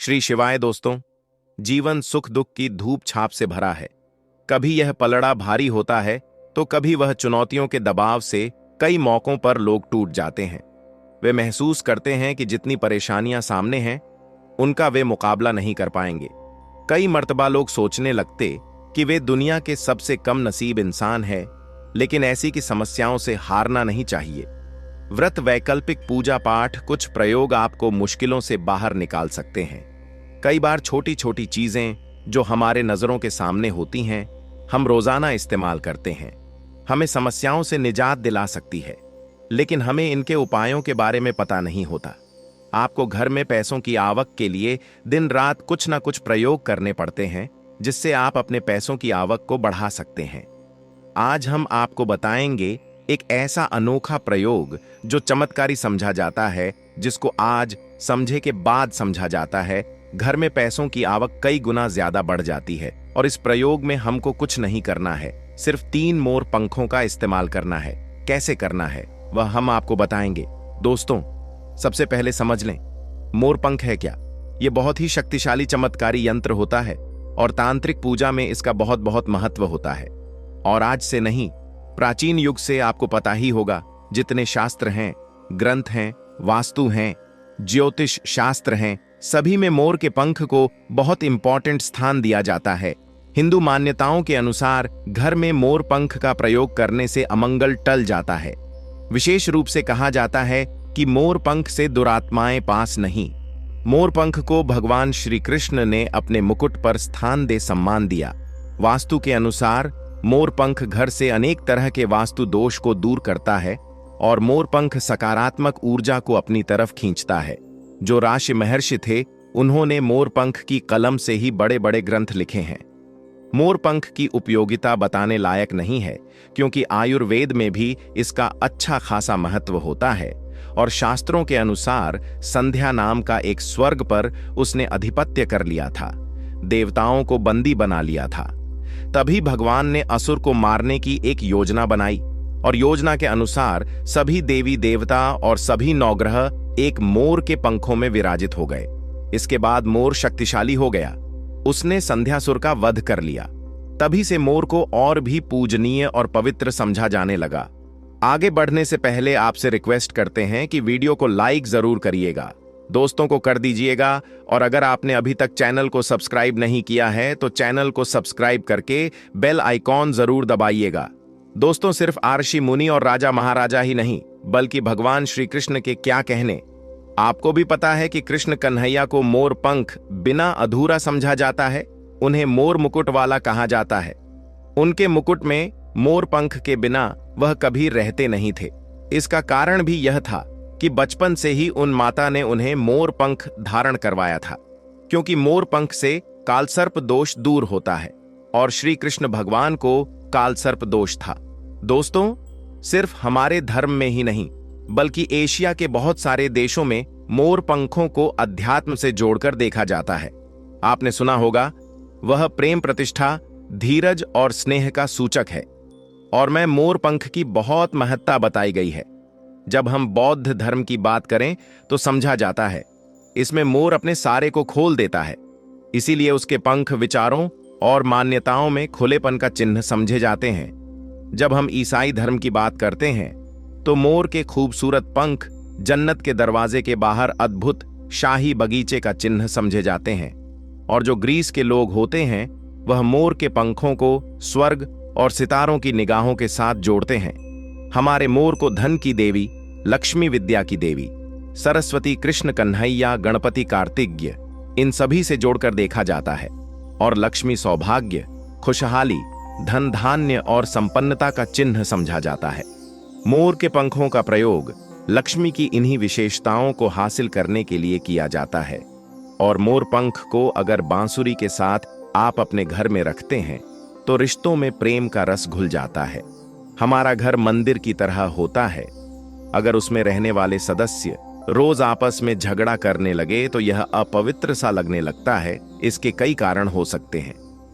श्री शिवाय दोस्तों। जीवन सुख दुख की धूप छाप से भरा है। कभी यह पलड़ा भारी होता है तो कभी वह चुनौतियों के दबाव से कई मौकों पर लोग टूट जाते हैं। वे महसूस करते हैं कि जितनी परेशानियां सामने हैं उनका वे मुकाबला नहीं कर पाएंगे। कई मर्तबा लोग सोचने लगते कि वे दुनिया के सबसे कम नसीब इंसान है, लेकिन ऐसी की समस्याओं से हारना नहीं चाहिए। व्रत, वैकल्पिक पूजा पाठ, कुछ प्रयोग आपको मुश्किलों से बाहर निकाल सकते हैं। कई बार छोटी छोटी चीजें जो हमारे नजरों के सामने होती हैं, हम रोजाना इस्तेमाल करते हैं, हमें समस्याओं से निजात दिला सकती है, लेकिन हमें इनके उपायों के बारे में पता नहीं होता। आपको घर में पैसों की आवक के लिए दिन रात कुछ ना कुछ प्रयोग करने पड़ते हैं, जिससे आप अपने पैसों की आवक को बढ़ा सकते हैं। आज हम आपको बताएंगे एक ऐसा अनोखा प्रयोग जो चमत्कारी समझा जाता है, जिसको आज समझे के बाद समझा जाता है। घर में पैसों की आवक कई गुना ज्यादा बढ़ जाती है और इस प्रयोग में हमको कुछ नहीं करना है, सिर्फ 3 मोर पंखों का इस्तेमाल करना है। कैसे करना है वह हम आपको बताएंगे। दोस्तों, सबसे पहले समझ लें, मोर पंख है क्या। यह बहुत ही शक्तिशाली चमत्कारी यंत्र होता है और तांत्रिक पूजा में इसका बहुत बहुत महत्व होता है। और आज से नहीं, प्राचीन युग से आपको पता ही होगा, जितने शास्त्र हैं, ग्रंथ हैं, वास्तु हैं, ज्योतिष शास्त्र हैं, सभी में मोर के पंख को बहुत इंपॉर्टेंट स्थान दिया जाता है। हिंदू मान्यताओं के अनुसार घर में मोर पंख का प्रयोग करने से अमंगल टल जाता है। विशेष रूप से कहा जाता है कि मोर पंख से दुरात्माएं पास नहीं। मोर पंख को भगवान श्री कृष्ण ने अपने मुकुट पर स्थान दे सम्मान दिया। वास्तु के अनुसार मोर पंख घर से अनेक तरह के वास्तु दोष को दूर करता है और मोर पंख सकारात्मक ऊर्जा को अपनी तरफ खींचता है। जो ऋषि महर्षि थे, उन्होंने मोर पंख की कलम से ही बड़े बड़े ग्रंथ लिखे हैं। मोर पंख की उपयोगिता बताने लायक नहीं है, क्योंकि आयुर्वेद में भी इसका अच्छा खासा महत्व होता है और शास्त्रों के अनुसार संध्या नाम का एक स्वर्ग पर उसने अधिपत्य कर लिया था, देवताओं को बंदी बना लिया था। तभी भगवान ने असुर को मारने की एक योजना बनाई और योजना के अनुसार सभी देवी देवता और सभी नवग्रह एक मोर के पंखों में विराजित हो गए। इसके बाद मोर शक्तिशाली हो गया, उसने संध्यासुर का वध कर लिया। तभी से मोर को और भी पूजनीय और पवित्र समझा जाने लगा। आगे बढ़ने से पहले आपसे रिक्वेस्ट करते हैं कि वीडियो को लाइक जरूर करिएगा, दोस्तों को कर दीजिएगा, और अगर आपने अभी तक चैनल को सब्सक्राइब नहीं किया है तो चैनल को सब्सक्राइब करके बेल आइकॉन जरूर दबाइएगा। दोस्तों, सिर्फ ऋषि मुनि और राजा महाराजा ही नहीं, बल्कि भगवान श्री कृष्ण के क्या कहने। आपको भी पता है कि कृष्ण कन्हैया को मोर पंख बिना अधूरा समझा जाता है, उन्हें मोर मुकुट वाला कहा जाता है। उनके मुकुट में मोर पंख के बिना वह कभी रहते नहीं थे। इसका कारण भी यह था कि बचपन से ही उन माता ने उन्हें मोर पंख धारण करवाया था, क्योंकि मोर पंख से कालसर्प दोष दूर होता है और श्री कृष्ण भगवान को कालसर्प दोष था। दोस्तों, सिर्फ हमारे धर्म में ही नहीं, बल्कि एशिया के बहुत सारे देशों में मोर पंखों को अध्यात्म से जोड़कर देखा जाता है। आपने सुना होगा, वह प्रेम, प्रतिष्ठा, धीरज और स्नेह का सूचक है। और मैं मोर पंख की बहुत महत्ता बताई गई है। जब हम बौद्ध धर्म की बात करें तो समझा जाता है इसमें मोर अपने सारे को खोल देता है, इसीलिए उसके पंख विचारों और मान्यताओं में खुलेपन का चिन्ह समझे जाते हैं। जब हम ईसाई धर्म की बात करते हैं तो मोर के खूबसूरत पंख जन्नत के दरवाजे के बाहर अद्भुत शाही बगीचे का चिन्ह समझे जाते हैं। और जो ग्रीस के लोग होते हैं, वह मोर के पंखों को स्वर्ग और सितारों की निगाहों के साथ जोड़ते हैं। हमारे मोर को धन की देवी, लक्ष्मी विद्या की देवी, सरस्वती, कृष्ण कन्हैया, गणपति, कार्तिज्ञ, इन सभी से जोड़कर देखा जाता है। और लक्ष्मी सौभाग्य, खुशहाली, धन धान्य और संपन्नता का चिन्ह समझा जाता है। मोर के पंखों का प्रयोग लक्ष्मी की इन्हीं विशेषताओं को हासिल करने के लिए किया जाता है। और मोर पंख को अगर बांसुरी के साथ आप अपने घर में रखते हैं तो रिश्तों में प्रेम का रस घुल जाता है। हमारा घर मंदिर की तरह होता है। अगर उसमें रहने वाले सदस्य रोज आपस में झगड़ा करने लगे तो यह अपवित्र सा लगने लगता है। इसके कई कारण हो सकते हैं।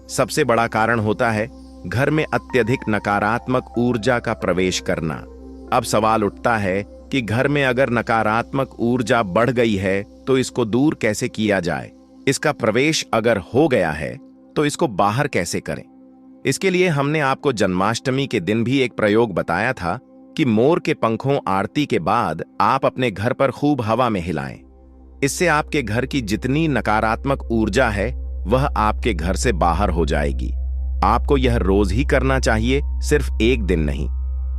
सबसे बड़ा कारण होता है घर में अत्यधिक नकारात्मक ऊर्जा का प्रवेश करना। अब सवाल उठता है कि घर में अगर नकारात्मक ऊर्जा बढ़ गई है तो इसको दूर कैसे किया जाए। इसका प्रवेश अगर हो गया है तो इसको बाहर कैसे करें? इसके लिए हमने आपको जन्माष्टमी के दिन भी एक प्रयोग बताया था कि मोर के पंखों आरती के बाद आप अपने घर पर खूब हवा में हिलाएं। इससे आपके घर की जितनी नकारात्मक ऊर्जा है वह आपके घर से बाहर हो जाएगी। आपको यह रोज ही करना चाहिए, सिर्फ एक दिन नहीं।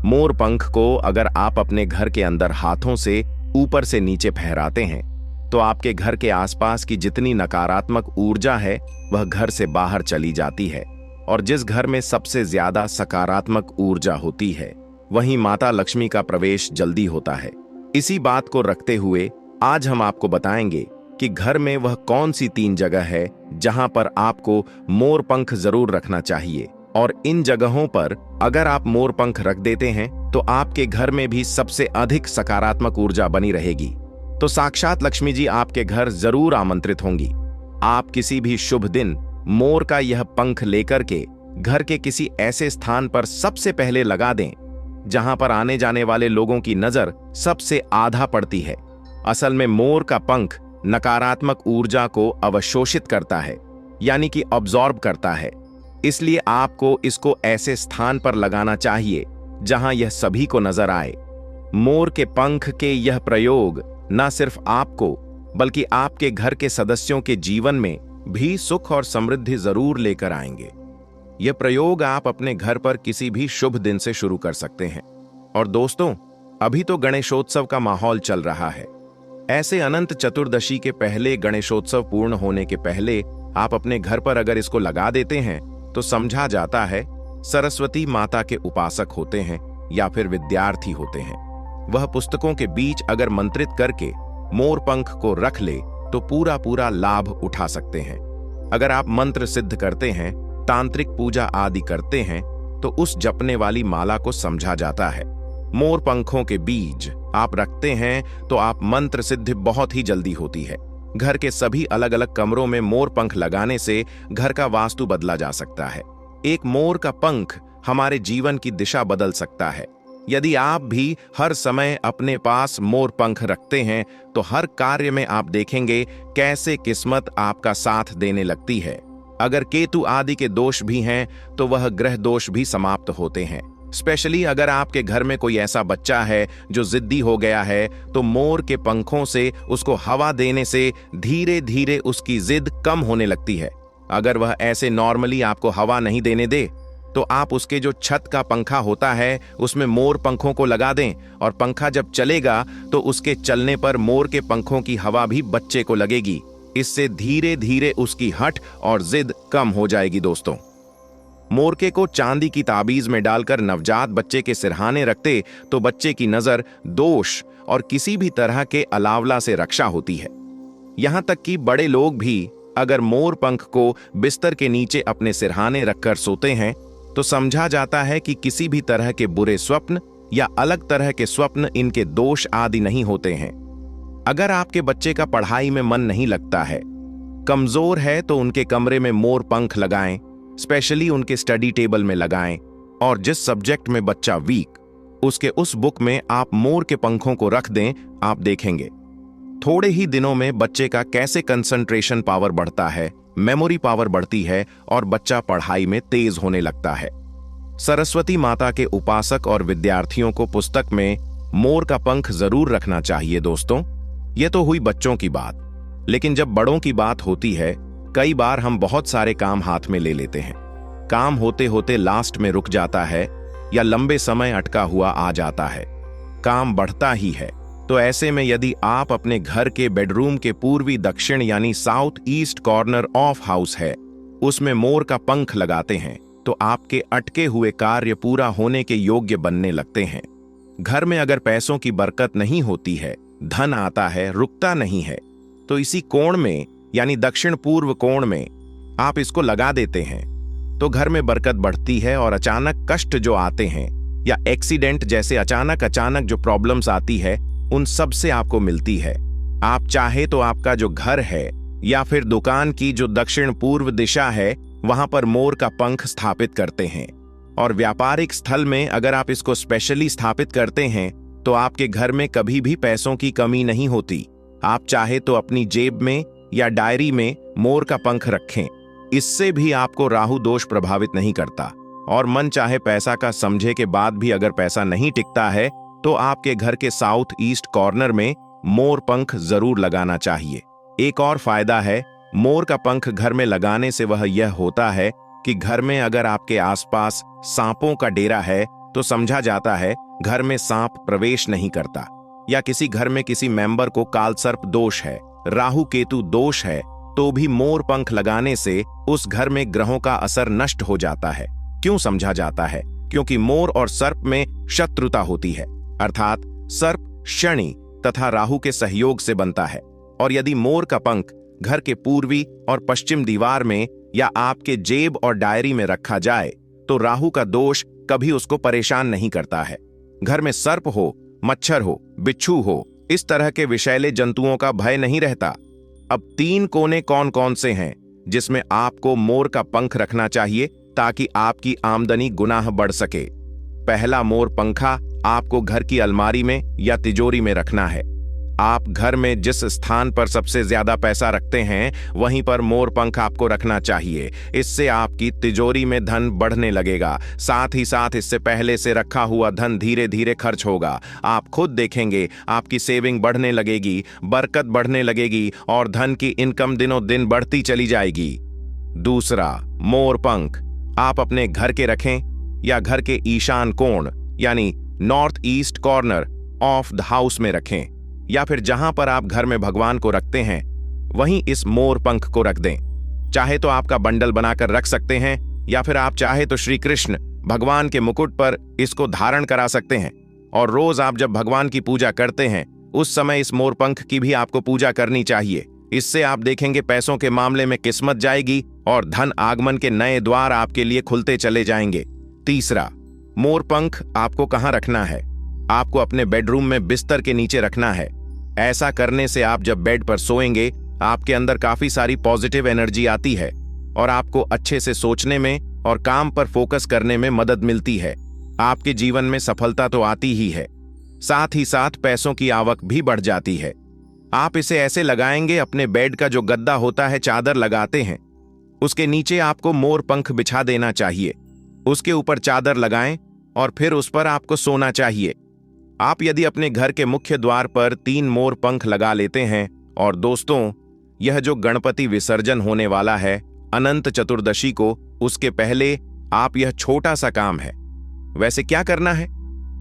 मोर पंख को अगर आप अपने घर के अंदर हाथों से ऊपर से नीचे फहराते हैं तो आपके घर के आसपास की जितनी नकारात्मक ऊर्जा है वह घर से बाहर चली जाती है, और जिस घर में सबसे ज्यादा सकारात्मक ऊर्जा होती है वहीं माता लक्ष्मी का प्रवेश जल्दी होता है। इसी बात को रखते हुए आज हम आपको बताएंगे कि घर में वह कौन सी 3 जगह है जहां पर आपको मोर पंख जरूर रखना चाहिए, और इन जगहों पर अगर आप मोर पंख रख देते हैं तो आपके घर में भी सबसे अधिक सकारात्मक ऊर्जा बनी रहेगी। तो साक्षात लक्ष्मी जी आपके घर जरूर आमंत्रित होंगी। आप किसी भी शुभ दिन मोर का यह पंख लेकर के घर के किसी ऐसे स्थान पर सबसे पहले लगा दें जहां पर आने जाने वाले लोगों की नजर सबसे आधा पड़ती है। असल में मोर का पंख नकारात्मक ऊर्जा को अवशोषित करता है, यानी कि ऑब्जॉर्ब करता है। इसलिए आपको इसको ऐसे स्थान पर लगाना चाहिए जहां यह सभी को नजर आए। मोर के पंख के यह प्रयोग न सिर्फ आपको बल्कि आपके घर के सदस्यों के जीवन में भी सुख और समृद्धि जरूर लेकर आएंगे। यह प्रयोग आप अपने घर पर किसी भी शुभ दिन से शुरू कर सकते हैं। और दोस्तों, अभी तो गणेशोत्सव का माहौल चल रहा है। ऐसे अनंत चतुर्दशी के पहले, गणेशोत्सव पूर्ण होने के पहले आप अपने घर पर अगर इसको लगा देते हैं तो समझा जाता है सरस्वती माता के उपासक होते हैं या फिर विद्यार्थी होते हैं। वह पुस्तकों के बीच अगर मंत्रित करके मोर पंख को रख ले तो पूरा लाभ उठा सकते हैं। अगर आप मंत्र सिद्ध करते हैं, तांत्रिक पूजा आदि करते हैं तो उस जपने वाली माला को समझा जाता है। मोर पंखों के बीज आप रखते हैं तो आप मंत्र सिद्धि बहुत ही जल्दी होती है। घर के सभी अलग अलग कमरों में मोर पंख लगाने से घर का वास्तु बदला जा सकता है। एक मोर का पंख हमारे जीवन की दिशा बदल सकता है। यदि आप भी हर समय अपने पास मोर पंख रखते हैं तो हर कार्य में आप देखेंगे कैसे किस्मत आपका साथ देने लगती है। अगर केतु आदि के दोष भी हैं तो वह ग्रह दोष भी समाप्त होते हैं। स्पेशली अगर आपके घर में कोई ऐसा बच्चा है जो जिद्दी हो गया है तो मोर के पंखों से उसको हवा देने से धीरे धीरे उसकी जिद कम होने लगती है। अगर वह ऐसे नॉर्मली आपको हवा नहीं देने दे तो आप उसके जो छत का पंखा होता है उसमें मोर पंखों को लगा दें, और पंखा जब चलेगा तो उसके चलने पर मोर के पंखों की हवा भी बच्चे को लगेगी। इससे धीरे धीरे उसकी हट और जिद कम हो जाएगी। दोस्तों, मोरके को चांदी की ताबीज में डालकर नवजात बच्चे के सिरहाने रखते तो बच्चे की नजर, दोष और किसी भी तरह के अलावला से रक्षा होती है। यहां तक कि बड़े लोग भी अगर मोर पंख को बिस्तर के नीचे अपने सिरहाने रखकर सोते हैं तो समझा जाता है कि किसी भी तरह के बुरे स्वप्न या अलग तरह के स्वप्न, इनके दोष आदि नहीं होते हैं। अगर आपके बच्चे का पढ़ाई में मन नहीं लगता है, कमजोर है, तो उनके कमरे में मोर पंख लगाएं, स्पेशली उनके स्टडी टेबल में लगाएं। और जिस सब्जेक्ट में बच्चा वीक, उसके उस बुक में आप मोर के पंखों को रख दें। आप देखेंगे थोड़े ही दिनों में बच्चे का कैसे कंसंट्रेशन पावर बढ़ता है, मेमोरी पावर बढ़ती है और बच्चा पढ़ाई में तेज होने लगता है। सरस्वती माता के उपासक और विद्यार्थियों को पुस्तक में मोर का पंख जरूर रखना चाहिए। दोस्तों, यह तो हुई बच्चों की बात, लेकिन जब बड़ों की बात होती है, कई बार हम बहुत सारे काम हाथ में ले लेते हैं। काम होते होते लास्ट में रुक जाता है या लंबे समय अटका हुआ आ जाता है। काम बढ़ता ही है। तो ऐसे में यदि आप अपने घर के बेडरूम के पूर्वी दक्षिण यानी south east corner of house है, उसमें मोर का पंख लगाते हैं तो आपके अटके हुए कार्य पूरा होने के योग्य बनने लगते हैं। घर में अगर पैसों की बरकत नहीं होती है, धन आता है, रुकता नहीं है, तो इसी कोण में यानी दक्षिण पूर्व कोण में आप इसको लगा देते हैं तो घर में बरकत बढ़ती है और अचानक कष्ट जो आते हैं या एक्सीडेंट जैसे अचानक जो प्रॉब्लम्स आती है, उन सब से आपको मिलती है। आप चाहे तो आपका जो घर है या फिर दुकान की जो दक्षिण पूर्व दिशा है, वहां पर मोर का पंख स्थापित करते हैं। और व्यापारिक स्थल में अगर आप इसको स्पेशली स्थापित करते हैं तो आपके घर में कभी भी पैसों की कमी नहीं होती। आप चाहे तो अपनी जेब में या डायरी में मोर का पंख रखें। इससे भी आपको राहु दोष प्रभावित नहीं करता। और मन चाहे पैसा का समझे के बाद भी अगर पैसा नहीं टिकता है तो आपके घर के साउथ ईस्ट कॉर्नर में मोर पंख जरूर लगाना चाहिए। एक और फायदा है मोर का पंख घर में लगाने से, वह यह होता है कि घर में अगर आपके आसपास सांपों का डेरा है तो समझा जाता है घर में सांप प्रवेश नहीं करता। या किसी घर में किसी मेंबर को कालसर्प दोष है, राहु केतु दोष है, तो भी मोर पंख लगाने से उस घर में ग्रहों का असर नष्ट हो जाता है। क्यों समझा जाता है? क्योंकि मोर और सर्प में शत्रुता होती है, अर्थात सर्प शनि तथा राहु के सहयोग से बनता है। और यदि मोर का पंख घर के पूर्वी और पश्चिम दीवार में या आपके जेब और डायरी में रखा जाए तो राहु का दोष कभी उसको परेशान नहीं करता है। घर में सर्प हो, मच्छर हो, बिच्छू हो, इस तरह के विषैले जंतुओं का भय नहीं रहता। अब 3 कोने कौन कौन से हैं जिसमें आपको मोर का पंख रखना चाहिए ताकि आपकी आमदनी गुनाह बढ़ सके? पहला मोर पंखा आपको घर की अलमारी में या तिजोरी में रखना है। आप घर में जिस स्थान पर सबसे ज्यादा पैसा रखते हैं वहीं पर मोर पंख आपको रखना चाहिए। इससे आपकी तिजोरी में धन बढ़ने लगेगा, साथ ही साथ इससे पहले से रखा हुआ धन धीरे धीरे खर्च होगा। आप खुद देखेंगे आपकी सेविंग बढ़ने लगेगी, बरकत बढ़ने लगेगी और धन की इनकम दिनों दिन बढ़ती चली जाएगी। दूसरा, मोर पंख आप अपने घर के रखें या घर के ईशान कोण यानी north east corner of the house में रखें, या फिर जहां पर आप घर में भगवान को रखते हैं वहीं इस मोर पंख को रख दें। चाहे तो आपका बंडल बनाकर रख सकते हैं या फिर आप चाहे तो श्री कृष्ण भगवान के मुकुट पर इसको धारण करा सकते हैं। और रोज आप जब भगवान की पूजा करते हैं उस समय इस मोर पंख की भी आपको पूजा करनी चाहिए। इससे आप देखेंगे पैसों के मामले में किस्मत जाएगी और धन आगमन के नए द्वार आपके लिए खुलते चले जाएंगे। तीसरा, मोर पंख आपको कहां रखना है? आपको अपने बेडरूम में बिस्तर के नीचे रखना है। ऐसा करने से आप जब बेड पर सोएंगे आपके अंदर काफी सारी पॉजिटिव एनर्जी आती है और आपको अच्छे से सोचने में और काम पर फोकस करने में मदद मिलती है। आपके जीवन में सफलता तो आती ही है, साथ ही साथ पैसों की आवक भी बढ़ जाती है। आप इसे ऐसे लगाएंगे, अपने बेड का जो गद्दा होता है, चादर लगाते हैं, उसके नीचे आपको मोर पंख बिछा देना चाहिए। उसके ऊपर चादर लगाएं और फिर उस पर आपको सोना चाहिए। आप यदि अपने घर के मुख्य द्वार पर 3 मोर पंख लगा लेते हैं, और दोस्तों यह जो गणपति विसर्जन होने वाला है अनंत चतुर्दशी को, उसके पहले आप यह छोटा सा काम है। वैसे क्या करना है?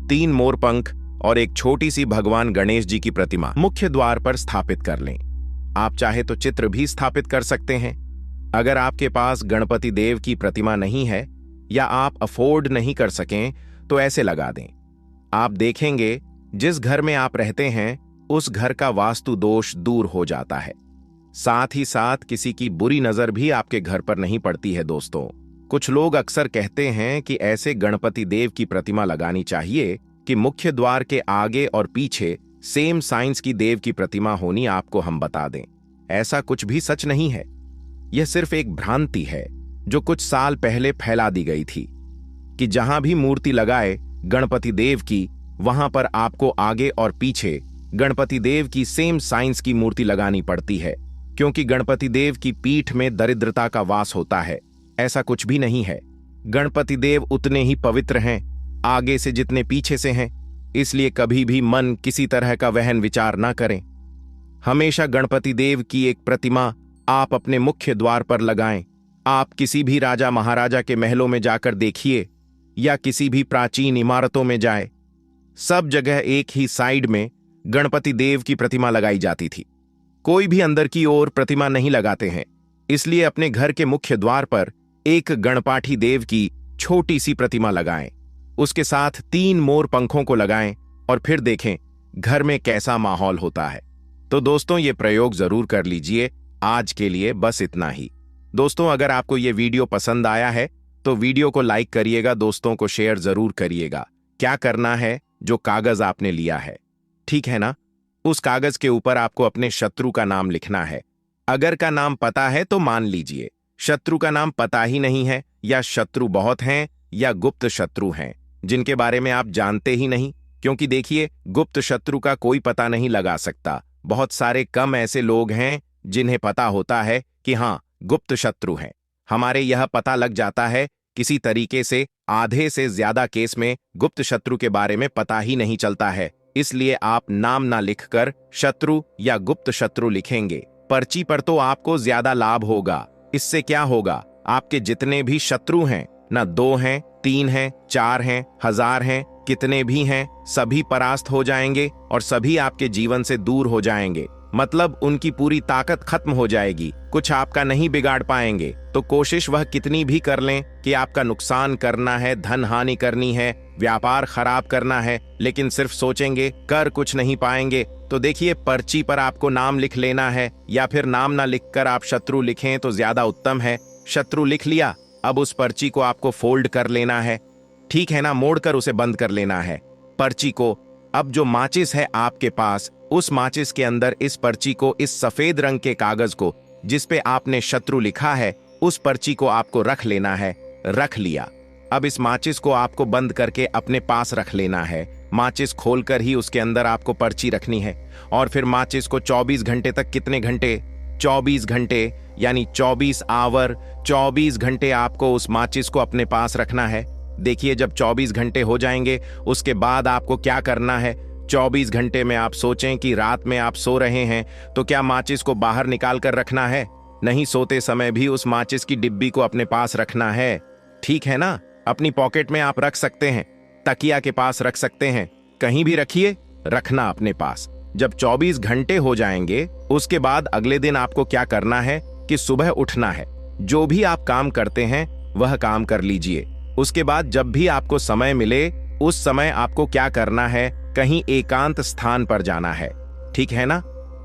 3 मोर पंख और एक छोटी सी भगवान गणेश जी की प्रतिमा मुख्य द्वार पर स्थापित कर लें। आप चाहे तो चित्र भी स्थापित कर सकते हैं। अगर आपके पास गणपति देव की प्रतिमा नहीं है या आप अफोर्ड नहीं कर सकें तो ऐसे लगा दें। आप देखेंगे जिस घर में आप रहते हैं उस घर का वास्तु दोष दूर हो जाता है। साथ ही साथ किसी की बुरी नजर भी आपके घर पर नहीं पड़ती है। दोस्तों, कुछ लोग अक्सर कहते हैं कि ऐसे गणपति देव की प्रतिमा लगानी चाहिए कि मुख्य द्वार के आगे और पीछे सेम साइंस की देव की प्रतिमा होनी। आपको हम बता दें, ऐसा कुछ भी सच नहीं है। यह सिर्फ एक भ्रांति है जो कुछ साल पहले फैला दी गई थी कि जहां भी मूर्ति लगाए गणपति देव की, वहां पर आपको आगे और पीछे गणपति देव की सेम साइंस की मूर्ति लगानी पड़ती है, क्योंकि गणपति देव की पीठ में दरिद्रता का वास होता है। ऐसा कुछ भी नहीं है। गणपति देव उतने ही पवित्र हैं आगे से जितने पीछे से हैं, इसलिए कभी भी मन किसी तरह का वहन विचार ना करें। हमेशा गणपति देव की एक प्रतिमा आप अपने मुख्य द्वार पर लगाएं। आप किसी भी राजा महाराजा के महलों में जाकर देखिए या किसी भी प्राचीन इमारतों में जाए, सब जगह एक ही साइड में गणपति देव की प्रतिमा लगाई जाती थी। कोई भी अंदर की ओर प्रतिमा नहीं लगाते हैं। इसलिए अपने घर के मुख्य द्वार पर एक गणपाठी देव की छोटी सी प्रतिमा लगाएं, उसके साथ 3 मोर पंखों को लगाएं और फिर देखें घर में कैसा माहौल होता है। तो दोस्तों, ये प्रयोग जरूर कर लीजिए। आज के लिए बस इतना ही। दोस्तों, अगर आपको ये वीडियो पसंद आया है तो वीडियो को लाइक करिएगा, दोस्तों को शेयर जरूर करिएगा। क्या करना है, जो कागज आपने लिया है, ठीक है ना, उस कागज के ऊपर आपको अपने शत्रु का नाम लिखना है। अगर का नाम पता है तो मान लीजिए, शत्रु का नाम पता ही नहीं है, या शत्रु बहुत हैं या गुप्त शत्रु हैं जिनके बारे में आप जानते ही नहीं, क्योंकि देखिए गुप्त शत्रु का कोई पता नहीं लगा सकता। बहुत सारे कम ऐसे लोग हैं जिन्हें पता होता है कि हाँ, गुप्त शत्रु हैं। हमारे यह पता लग जाता है किसी तरीके से। आधे से ज्यादा केस में गुप्त शत्रु के बारे में पता ही नहीं चलता है। इसलिए आप नाम ना लिखकर शत्रु या गुप्त शत्रु लिखेंगे पर्ची पर तो आपको ज्यादा लाभ होगा। इससे क्या होगा, आपके जितने भी शत्रु हैं, ना 2 हैं, 3 हैं, 4 हैं, 1000 हैं, कितने भी हैं, सभी परास्त हो जाएंगे और सभी आपके जीवन से दूर हो जाएंगे। मतलब उनकी पूरी ताकत खत्म हो जाएगी, कुछ आपका नहीं बिगाड़ पाएंगे। तो कोशिश वह कितनी भी कर लें कि आपका नुकसान करना है, धन हानि करनी है, व्यापार खराब करना है, लेकिन सिर्फ सोचेंगे, कर कुछ नहीं पाएंगे। तो देखिए, पर्ची पर आपको नाम लिख लेना है, या फिर नाम ना लिखकर आप शत्रु लिखें तो ज्यादा उत्तम है। शत्रु लिख लिया, अब उस पर्ची को आपको फोल्ड कर लेना है, ठीक है ना, मोड़कर उसे बंद कर लेना है पर्ची को। अब जो माचिस है आपके पास, उस माचिस के अंदर इस पर्ची को, इस सफेद रंग के कागज को जिस पे आपने शत्रु लिखा है, उस पर्ची को आपको रख लेना है। रख लिया, अब इस माचिस को आपको बंद करके अपने पास रख लेना है। माचिस खोलकर ही उसके अंदर आपको पर्ची रखनी है। और फिर माचिस को 24 घंटे तक, कितने घंटे, 24 घंटे, यानी 24 आवर, 24 घंटे आपको उस माचिस को अपने पास रखना है। देखिए, जब 24 घंटे हो जाएंगे, उसके बाद आपको क्या करना है। 24 घंटे में आप सोचें कि रात में आप सो रहे हैं तो क्या माचिस को बाहर निकाल कर रखना है? नहीं, सोते समय भी उस माचिस की डिब्बी को अपने पास रखना है, ठीक है ना। अपनी पॉकेट में आप रख सकते हैं, तकिया के पास रख सकते हैं, कहीं भी रखिए, रखना अपने पास। जब 24 घंटे हो जाएंगे, उसके बाद अगले दिन आपको क्या करना है कि सुबह उठना है। जो भी आप काम करते हैं वह काम कर लीजिए। उसके बाद जब भी आपको समय मिले, उस समय आपको क्या करना है, कहीं एकांत स्थान पर जाना है, ठीक है ना।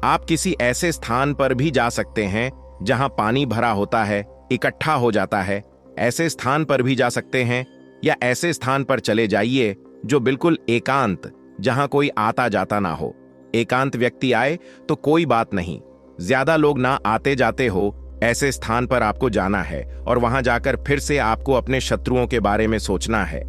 आप किसी ऐसे स्थान पर भी जा सकते हैं जहां पानी भरा होता है, इकट्ठा हो जाता है, ऐसे स्थान पर भी जा सकते हैं, या ऐसे स्थान पर चले जाइए जो बिल्कुल एकांत, जहां कोई आता जाता ना हो। एकांत व्यक्ति आए तो कोई बात नहीं, ज्यादा लोग ना आते जाते हो, ऐसे स्थान पर आपको जाना है। और वहां जाकर फिर से आपको अपने शत्रुओं के बारे में सोचना है।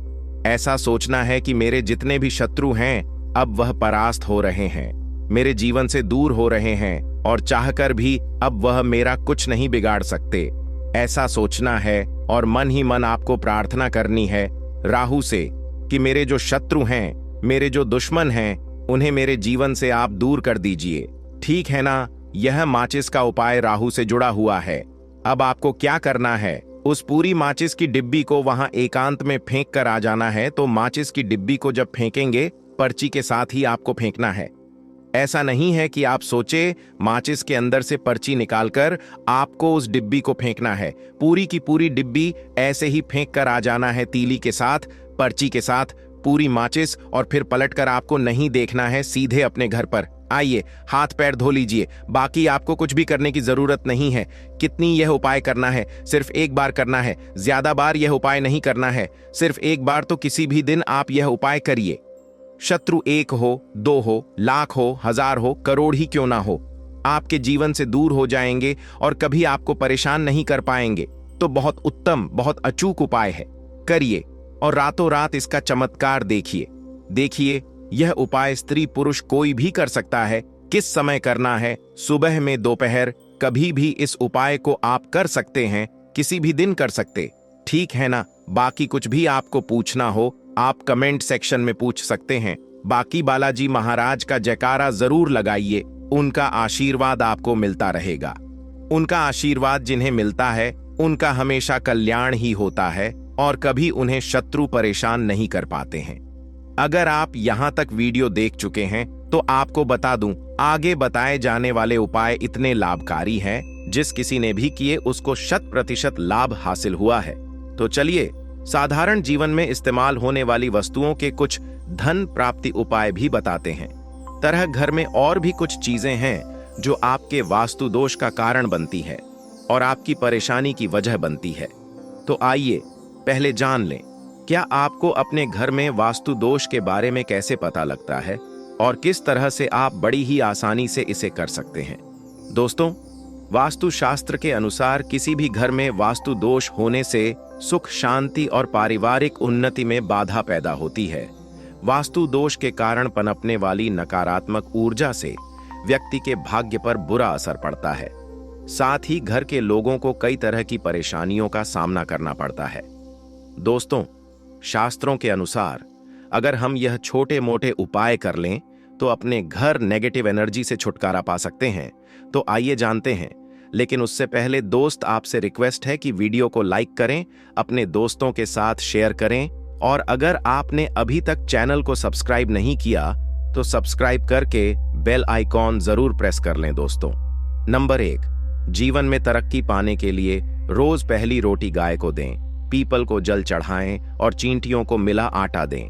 ऐसा सोचना है कि मेरे जितने भी शत्रु हैं, अब वह परास्त हो रहे हैं, मेरे जीवन से दूर हो रहे हैं, और चाहकर भी अब वह मेरा कुछ नहीं बिगाड़ सकते। ऐसा सोचना है और मन ही मन आपको प्रार्थना करनी है राहु से कि मेरे जो शत्रु हैं, मेरे जो दुश्मन हैं, उन्हें मेरे जीवन से आप दूर कर दीजिए, ठीक है ना। यह माचिस का उपाय राहु से जुड़ा हुआ है। अब आपको क्या करना है, उस पूरी माचिस की डिब्बी को वहां एकांत में फेंक कर आ जाना है। तो माचिस की डिब्बी को जब फेंकेंगे, पर्ची के साथ ही आपको फेंकना है। ऐसा नहीं है कि आप सोचे माचिस के अंदर से पर्ची निकालकर आपको उस डिब्बी को फेंकना है। पूरी की पूरी डिब्बी ऐसे ही फेंक कर आ जाना है, तीली के साथ, पर्ची के साथ, पूरी माचिस। और फिर पलटकर आपको नहीं देखना है, सीधे अपने घर पर आइए, हाथ पैर धो लीजिए। बाकी आपको कुछ भी करने की जरूरत नहीं है। कितनी यह उपाय करना है, सिर्फ एक बार करना है, ज्यादा बार यह उपाय नहीं करना है, सिर्फ एक बार। तो किसी भी दिन आप यह उपाय करिए। शत्रु 1 हो, 2 हो, लाख हो, 1000 हो, करोड़ ही क्यों ना हो, आपके जीवन से दूर हो जाएंगे और कभी आपको परेशान नहीं कर पाएंगे। तो बहुत उत्तम, बहुत अचूक उपाय है, करिए और रातों रात इसका चमत्कार देखिए। देखिए, यह उपाय स्त्री पुरुष कोई भी कर सकता है। किस समय करना है, सुबह में, दोपहर, कभी भी इस उपाय को आप कर सकते हैं, किसी भी दिन कर सकते, ठीक है ना। बाकी कुछ भी आपको पूछना हो, आप कमेंट सेक्शन में पूछ सकते हैं। बाकी बालाजी महाराज का जयकारा जरूर लगाइए, उनका आशीर्वाद आपको मिलता रहेगा। उनका आशीर्वाद जिन्हें मिलता है, उनका हमेशा कल्याण ही होता है और कभी उन्हें शत्रु परेशान नहीं कर पाते हैं। अगर आप यहां तक वीडियो देख चुके हैं तो आपको बता दूं, आगे बताए जाने वाले उपाय इतने लाभकारी हैं, जिस किसी ने भी किए उसको 100% लाभ हासिल हुआ है। तो चलिए, साधारण जीवन में इस्तेमाल होने वाली वस्तुओं के कुछ धन प्राप्ति उपाय भी बताते हैं। तरह घर में और भी कुछ चीजें हैं जो आपके वास्तु दोष का कारण बनती है और आपकी परेशानी की वजह बनती है। तो आइए पहले जान लें, क्या आपको अपने घर में वास्तु दोष के बारे में कैसे पता लगता है और किस तरह से आप बड़ी ही आसानी से इसे कर सकते हैं। दोस्तों, वास्तु शास्त्र के अनुसार किसी भी घर में वास्तु दोष होने से सुख, शांति और पारिवारिक उन्नति में बाधा पैदा होती है। वास्तु दोष के कारण पनपने वाली नकारात्मक ऊर्जा से व्यक्ति के भाग्य पर बुरा असर पड़ता है। साथ ही घर के लोगों को कई तरह की परेशानियों का सामना करना पड़ता है। दोस्तों, शास्त्रों के अनुसार अगर हम यह छोटे मोटे उपाय कर लें तो अपने घर नेगेटिव एनर्जी से छुटकारा पा सकते हैं। तो आइए जानते हैं, लेकिन उससे पहले दोस्त आपसे रिक्वेस्ट है कि वीडियो को लाइक करें, अपने दोस्तों के साथ शेयर करें और अगर आपने अभी तक चैनल को सब्सक्राइब नहीं किया तो सब्सक्राइब करके बेल आइकॉन जरूर प्रेस कर लें। दोस्तों, नंबर 1, जीवन में तरक्की पाने के लिए रोज पहली रोटी गाय को दें, पीपल को जल चढ़ाएं और चींटियों को मिला आटा दें।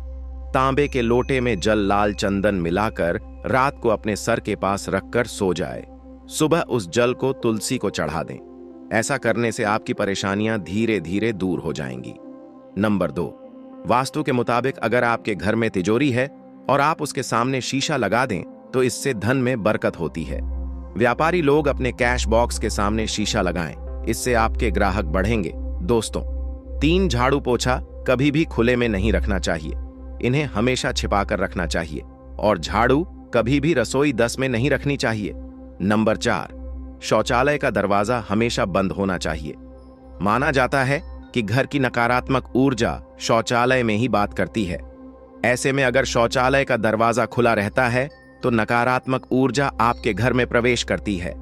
तांबे के लोटे में जल लाल चंदन मिलाकर रात को अपने सर के पास रखकर सो जाए। सुबह उस जल को तुलसी को चढ़ा दें। ऐसा करने से आपकी परेशानियां धीरे धीरे दूर हो जाएंगी। नंबर 2, वास्तु के मुताबिक अगर आपके घर में तिजोरी है और आप उसके सामने शीशा लगा दें तो इससे धन में बरकत होती है। व्यापारी लोग अपने कैश बॉक्स के सामने शीशा लगाएं, इससे आपके ग्राहक बढ़ेंगे। दोस्तों, 3 झाड़ू पोछा कभी भी खुले में नहीं रखना चाहिए, इन्हें हमेशा छिपाकर रखना चाहिए और झाड़ू कभी भी रसोई 10 में नहीं रखनी चाहिए। नंबर 4, शौचालय का दरवाजा हमेशा बंद होना चाहिए। माना जाता है कि घर की नकारात्मक ऊर्जा शौचालय में ही बात करती है। ऐसे में अगर शौचालय का दरवाजा खुला रहता है तो नकारात्मक ऊर्जा आपके घर में प्रवेश करती है।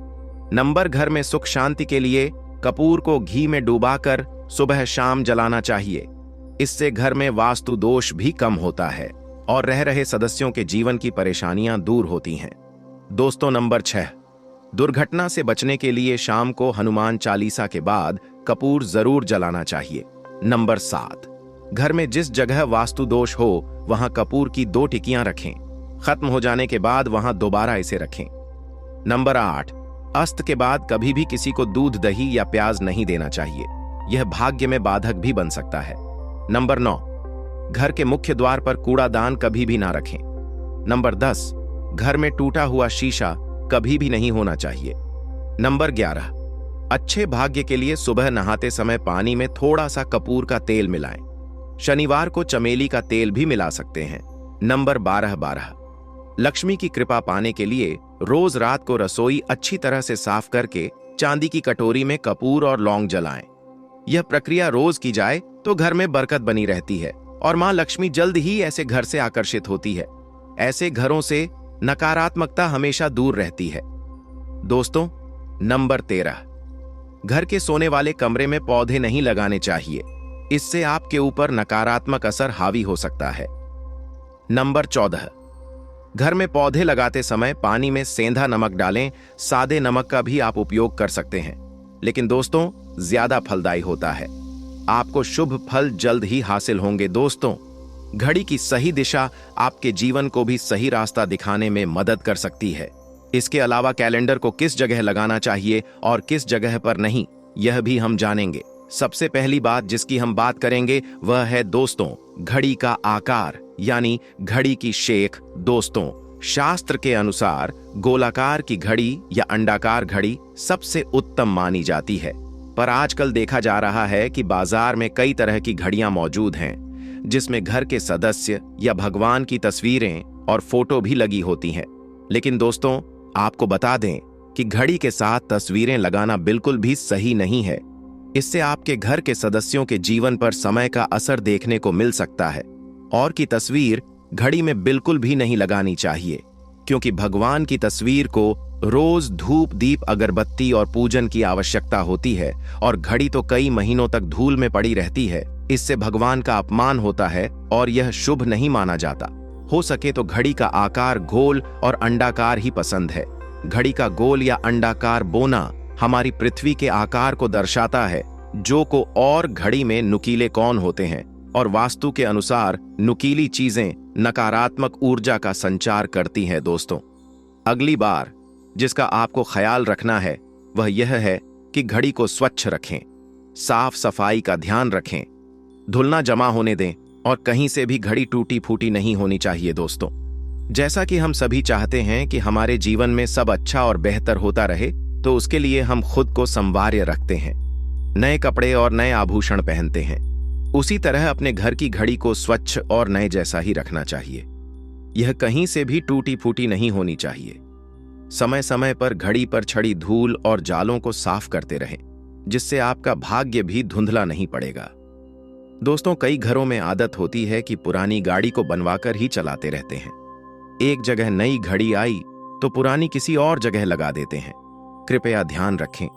नंबर घर में सुख शांति के लिए कपूर को घी में डुबाकर सुबह शाम जलाना चाहिए। इससे घर में वास्तु दोष भी कम होता है और रह रहे सदस्यों के जीवन की परेशानियां दूर होती हैं। दोस्तों, नंबर 6, दुर्घटना से बचने के लिए शाम को हनुमान चालीसा के बाद कपूर जरूर जलाना चाहिए। नंबर 7, घर में जिस जगह वास्तु दोष हो वहां कपूर की 2 टिकियां रखें। खत्म हो जाने के बाद वहां दोबारा इसे रखें। नंबर 8, अस्त के बाद कभी भी किसी को दूध, दही या प्याज नहीं देना चाहिए, यह भाग्य में बाधक भी बन सकता है। नंबर 9, घर के मुख्य द्वार पर कूड़ादान कभी भी ना रखें। नंबर 10, घर में टूटा हुआ शीशा कभी भी नहीं होना चाहिए। नंबर 11, अच्छे भाग्य के लिए सुबह नहाते समय पानी में थोड़ा सा कपूर का तेल मिलाएं। शनिवार को चमेली का तेल भी मिला सकते हैं। नंबर 12, लक्ष्मी की कृपा पाने के लिए रोज रात को रसोई अच्छी तरह से साफ करके चांदी की कटोरी में कपूर और लौंग जलाएं। यह प्रक्रिया रोज की जाए तो घर में बरकत बनी रहती है और मां लक्ष्मी जल्द ही ऐसे घर से आकर्षित होती है। ऐसे घरों से नकारात्मकता हमेशा दूर रहती है। दोस्तों, नंबर 13, घर के सोने वाले कमरे में पौधे नहीं लगाने चाहिए, इससे आपके ऊपर नकारात्मक असर हावी हो सकता है। नंबर 14, घर में पौधे लगाते समय पानी में सेंधा नमक डालें। सादे नमक का भी आप उपयोग कर सकते हैं, लेकिन दोस्तों ज्यादा फलदायी होता है। आपको शुभ फल जल्द ही हासिल होंगे। दोस्तों, घड़ी की सही दिशा आपके जीवन को भी सही रास्ता दिखाने में मदद कर सकती है। इसके अलावा कैलेंडर को किस जगह लगाना चाहिए और किस जगह पर नहीं, यह भी हम जानेंगे। सबसे पहली बात जिसकी हम बात करेंगे वह है दोस्तों, घड़ी का आकार यानी घड़ी की शेख। दोस्तों, शास्त्र के अनुसार गोलाकार की घड़ी या अंडाकार घड़ी सबसे उत्तम मानी जाती है, पर आजकल देखा जा रहा है कि बाजार में कई तरह की घड़ियां मौजूद हैं जिसमें घर के सदस्य या भगवान की तस्वीरें और फोटो भी लगी होती हैं। लेकिन दोस्तों, आपको बता दें कि घड़ी के साथ तस्वीरें लगाना बिल्कुल भी सही नहीं है। इससे आपके घर के सदस्यों के जीवन पर समय का असर देखने को मिल सकता है। और की तस्वीर घड़ी में बिल्कुल भी नहीं लगानी चाहिए, क्योंकि भगवान की तस्वीर को रोज धूप, दीप, अगरबत्ती और पूजन की आवश्यकता होती है और घड़ी तो कई महीनों तक धूल में पड़ी रहती है। इससे भगवान का अपमान होता है और यह शुभ नहीं माना जाता। हो सके तो घड़ी का आकार गोल और अंडाकार ही पसंद है। घड़ी का गोल या अंडाकार बोना हमारी पृथ्वी के आकार को दर्शाता है, जो को और घड़ी में नुकीले कौन होते हैं और वास्तु के अनुसार नुकीली चीजें नकारात्मक ऊर्जा का संचार करती हैं। दोस्तों, अगली बार जिसका आपको ख्याल रखना है वह यह है कि घड़ी को स्वच्छ रखें, साफ सफाई का ध्यान रखें, धुलना जमा होने दें और कहीं से भी घड़ी टूटी फूटी नहीं होनी चाहिए। दोस्तों, जैसा कि हम सभी चाहते हैं कि हमारे जीवन में सब अच्छा और बेहतर होता रहे, तो उसके लिए हम खुद को संवार्य रखते हैं, नए कपड़े और नए आभूषण पहनते हैं। उसी तरह अपने घर की घड़ी को स्वच्छ और नए जैसा ही रखना चाहिए। यह कहीं से भी टूटी फूटी नहीं होनी चाहिए। समय समय पर घड़ी पर छड़ी धूल और जालों को साफ करते रहें, जिससे आपका भाग्य भी धुंधला नहीं पड़ेगा। दोस्तों, कई घरों में आदत होती है कि पुरानी गाड़ी को बनवाकर ही चलाते रहते हैं। एक जगह नई घड़ी आई तो पुरानी किसी और जगह लगा देते हैं। कृपया ध्यान रखें,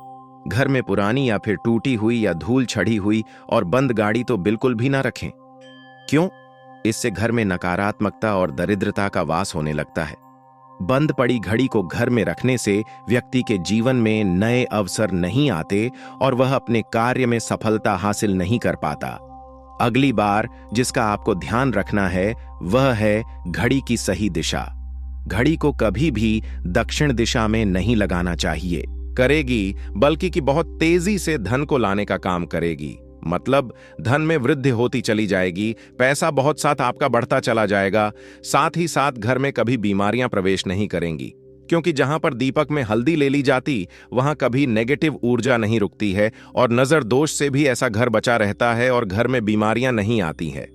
घर में पुरानी या फिर टूटी हुई या धूल चढ़ी हुई और बंद गाड़ी तो बिल्कुल भी ना रखें। क्यों? इससे घर में नकारात्मकता और दरिद्रता का वास होने लगता है। बंद पड़ी घड़ी को घर में रखने से व्यक्ति के जीवन में नए अवसर नहीं आते और वह अपने कार्य में सफलता हासिल नहीं कर पाता। अगली बार जिसका आपको ध्यान रखना है वह है घड़ी की सही दिशा। घड़ी को कभी भी दक्षिण दिशा में नहीं लगाना चाहिए। करेगी बल्कि कि बहुत तेजी से धन को लाने का काम करेगी। मतलब धन में वृद्धि होती चली जाएगी, पैसा बहुत साथ आपका बढ़ता चला जाएगा। साथ ही साथ घर में कभी बीमारियां प्रवेश नहीं करेंगी, क्योंकि जहां पर दीपक में हल्दी ले ली जाती वहां कभी नेगेटिव ऊर्जा नहीं रुकती है और नजर दोष से भी ऐसा घर बचा रहता है और घर में बीमारियां नहीं आती हैं।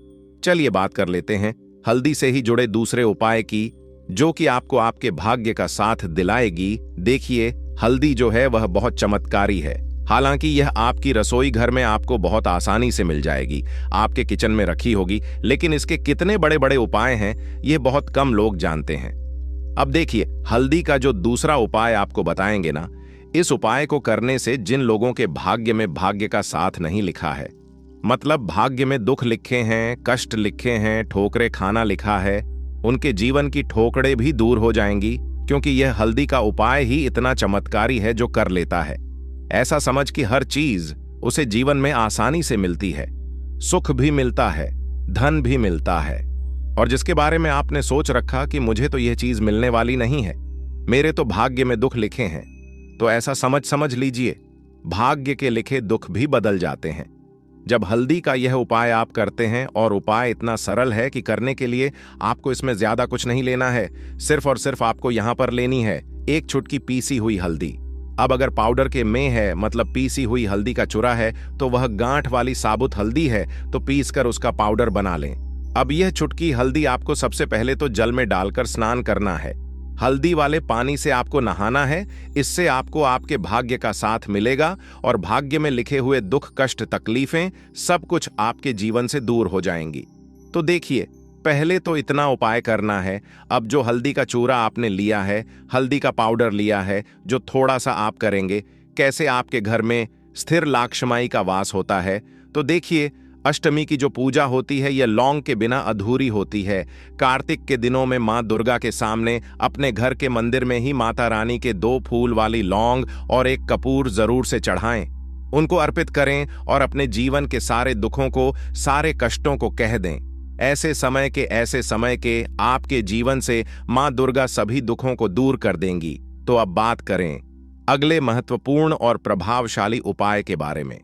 चलिए बात कर लेते हैं हल्दी से ही जुड़े दूसरे उपाय की, जो कि आपको आपके भाग्य का साथ दिलाएगी। देखिए, हल्दी जो है वह बहुत चमत्कारी है। हालांकि यह आपकी रसोई घर में आपको बहुत आसानी से मिल जाएगी, आपके किचन में रखी होगी, लेकिन इसके कितने बड़े बड़े उपाय हैं यह बहुत कम लोग जानते हैं। अब देखिए, हल्दी का जो दूसरा उपाय आपको बताएंगे ना, इस उपाय को करने से जिन लोगों के भाग्य में भाग्य का साथ नहीं लिखा है, मतलब भाग्य में दुख लिखे हैं, कष्ट लिखे हैं, ठोकरे खाना लिखा है, उनके जीवन की ठोकरें भी दूर हो जाएंगी, क्योंकि यह हल्दी का उपाय ही इतना चमत्कारी है जो कर लेता है। ऐसा समझ कि हर चीज उसे जीवन में आसानी से मिलती है, सुख भी मिलता है, धन भी मिलता है। और जिसके बारे में आपने सोच रखा कि मुझे तो यह चीज मिलने वाली नहीं है, मेरे तो भाग्य में दुख लिखे हैं, तो ऐसा समझ लीजिए भाग्य के लिखे दुख भी बदल जाते हैं जब हल्दी का यह उपाय आप करते हैं। और उपाय इतना सरल है कि करने के लिए आपको इसमें ज्यादा कुछ नहीं लेना है, सिर्फ और सिर्फ आपको यहां पर लेनी है एक चुटकी पीसी हुई हल्दी। अब अगर पाउडर के में है, मतलब पीसी हुई हल्दी का चूरा है, तो वह गांठ वाली साबुत हल्दी है तो पीसकर उसका पाउडर बना लें। अब यह चुटकी हल्दी आपको सबसे पहले तो जल में डालकर स्नान करना है। हल्दी वाले पानी से आपको नहाना है। इससे आपको आपके भाग्य का साथ मिलेगा और भाग्य में लिखे हुए दुख, कष्ट, तकलीफें सब कुछ आपके जीवन से दूर हो जाएंगी। तो देखिए, पहले तो इतना उपाय करना है। अब जो हल्दी का चूरा आपने लिया है, हल्दी का पाउडर लिया है, जो थोड़ा सा आप करेंगे, कैसे आपके घर में स्थिर लाक्षमाई का वास होता है। तो देखिए, अष्टमी की जो पूजा होती है यह लौंग के बिना अधूरी होती है। कार्तिक के दिनों में मां दुर्गा के सामने अपने घर के मंदिर में ही माता रानी के 2 फूल वाली लौंग और 1 कपूर जरूर से चढ़ाएं, उनको अर्पित करें और अपने जीवन के सारे दुखों को, सारे कष्टों को कह दें। ऐसे समय के आपके जीवन से मां दुर्गा सभी दुखों को दूर कर देंगी। तो अब बात करें अगले महत्वपूर्ण और प्रभावशाली उपाय के बारे में।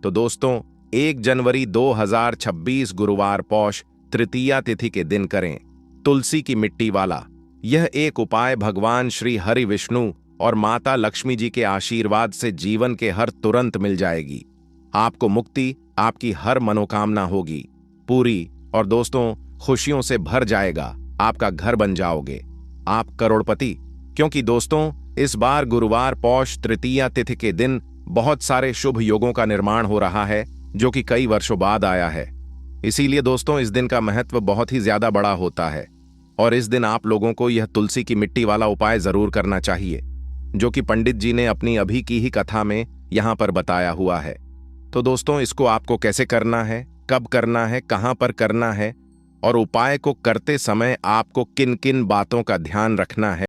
तो दोस्तों, 1 जनवरी 2026 गुरुवार पौष तृतीया तिथि के दिन करें तुलसी की मिट्टी वाला। यह एक उपाय भगवान श्री हरि विष्णु और माता लक्ष्मी जी के आशीर्वाद से जीवन के हर तुरंत मिल जाएगी। आपको मुक्ति, आपकी हर मनोकामना होगी पूरी और दोस्तों खुशियों से भर जाएगा। आपका घर बन जाओगे, आप करोड़पति। क्योंकि दोस्तों, इस बार गुरुवार पौष तृतीया तिथि के दिन बहुत सारे शुभ योगों का निर्माण हो रहा है, जो कि कई वर्षों बाद आया है। इसीलिए दोस्तों, इस दिन का महत्व बहुत ही ज्यादा बड़ा होता है और इस दिन आप लोगों को यह तुलसी की मिट्टी वाला उपाय जरूर करना चाहिए, जो कि पंडित जी ने अपनी अभी की ही कथा में यहां पर बताया हुआ है। तो दोस्तों, इसको आपको कैसे करना है, कब करना है, कहां पर करना है और उपाय को करते समय आपको किन किन बातों का ध्यान रखना है,